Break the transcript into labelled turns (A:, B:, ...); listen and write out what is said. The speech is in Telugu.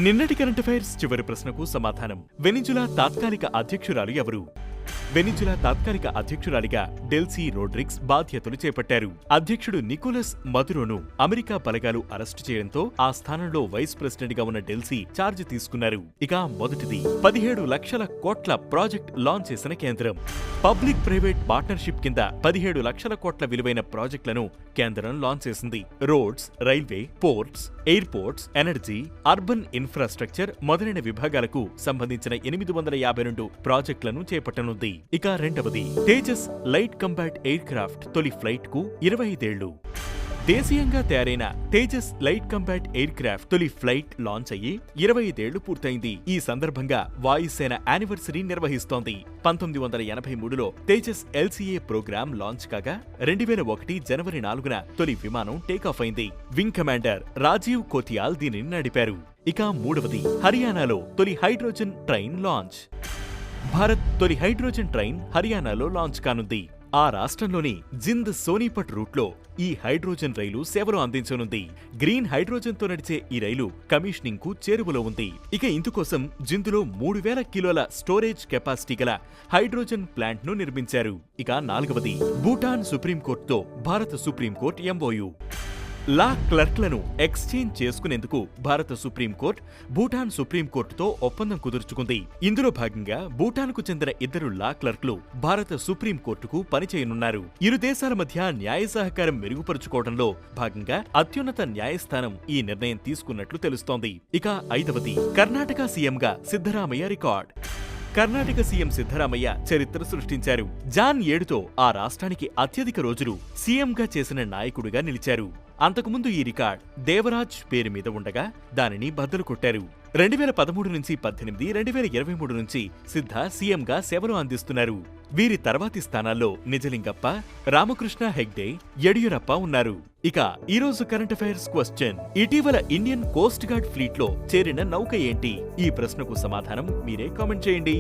A: నిన్నటి కరెంట్ అఫైర్స్ చివరి ప్రశ్నకు సమాధానం. వెనిజులా తాత్కాలిక అధ్యక్షురాలు ఎవరు? వెనిజులా తాత్కాలిక అధ్యక్షురాలిగా డెల్సీ రోడ్రిగ్స్ బాధ్యతలు చేపట్టారు. అధ్యక్షుడు నికోలస్ మదురోను అమెరికా బలగాలు అరెస్టు చేయడంతో ఆ స్థానంలో వైస్ ప్రెసిడెంట్ గా ఉన్న డెల్సీ ఛార్జ్ తీసుకున్నారు. ఇక మొదటిది 17 లక్షల కోట్ల ప్రాజెక్ట్ లాంచ్ చేసిన కేంద్రం. పబ్లిక్ ప్రైవేట్ పార్ట్నర్షిప్ కింద 17 లక్షల కోట్ల విలువైన ప్రాజెక్టులను కేంద్రం లాంచ్ చేసింది. Roads, railway, ports, airports, energy, urban infrastructure మొదలైన విభాగాలకు సంబంధించిన 852 ప్రాజెక్టులను చేపట్టనుంది. ఇక రెండవది Tejas light combat air craft తొలి ఫ్లైట్ కు 25 ఏళ్లు. దేశీయంగా తయారైన Tejas light combat air craft తొలి ఫ్లైట్ లాంచ్ అయ్యి 25 ఏళ్లు పూర్తయింది. ఈ సందర్భంగా వాయుసేన యానివర్సరీ నిర్వహిస్తోంది. 1983లో తేజస్ LCA ప్రోగ్రాం లాంచ్ కాగా 2001 జనవరి 4న తొలి విమానం టేకాఫ్ అయింది. వింగ్ కమాండర్ రాజీవ్ కోతియాల్ దీనిని నడిపారు. ఇక మూడవది హర్యానాలో తొలి హైడ్రోజన్ ట్రైన్ లాంచ్. భారత్ తొలి హైడ్రోజన్ ట్రైన్ హర్యానాలో లాంచ్ కానుంది. ఆ రాష్ట్రంలోని జింద్ సోనీపట్ రూట్లో ఈ హైడ్రోజన్ రైలు సేవలు అందించనుంది. గ్రీన్ హైడ్రోజన్ తో నడిచే ఈ రైలు కమిషనింగ్ కు చేరువలో ఉంది. ఇక ఇందుకోసం జిందులో 3000 కిలోల స్టోరేజ్ కెపాసిటీ గల హైడ్రోజన్ ప్లాంట్ ను నిర్మించారు. ఇక నాలుగవది భూటాన్ సుప్రీంకోర్టుతో భారత సుప్రీంకోర్టు MOU. లా క్లర్క్లను ఎక్స్చేంజ్ చేసుకునేందుకు భారత సుప్రీంకోర్టు భూటాన్ సుప్రీంకోర్టుతో ఒప్పందం కుదుర్చుకుంది. ఇందులో భాగంగా భూటాన్కు చెందిన 2 లా క్లర్క్లు భారత సుప్రీంకోర్టుకు పనిచేయనున్నారు. ఇరు దేశాల మధ్య న్యాయ సహకారం మెరుగుపరుచుకోవడంలో భాగంగా అత్యున్నత న్యాయస్థానం ఈ నిర్ణయం తీసుకున్నట్లు తెలుస్తోంది. ఇక ఐదవది కర్ణాటక సీఎంగా సిద్ధరామయ్య రికార్డ్. కర్ణాటక సీఎం సిద్ధరామయ్య చరిత్ర సృష్టించారు. జాన్ 7తో ఆ రాష్ట్రానికి అత్యధిక రోజులు సీఎంగా చేసిన నాయకుడిగా నిలిచారు. అంతకుముందు ఈ రికార్డ్ దేవరాజ్ పేరు మీద ఉండగా దానిని బద్దలు కొట్టారు. 2013 నుంచి 18, 2023 నుంచి సిద్ధ సీఎంగా సేవలు అందిస్తున్నారు. వీరి తర్వాతి స్థానాల్లో నిజలింగప్ప, రామకృష్ణ హెగ్డే, యడియూరప్ప ఉన్నారు. ఇక ఈరోజు కరెంట్ అఫైర్స్ క్వశ్చన్: ఇటీవల ఇండియన్ కోస్ట్ గార్డ్ ఫ్లీట్ లో చేరిన నౌక ఏంటి? ఈ ప్రశ్నకు సమాధానం మీరే కామెంట్ చేయండి.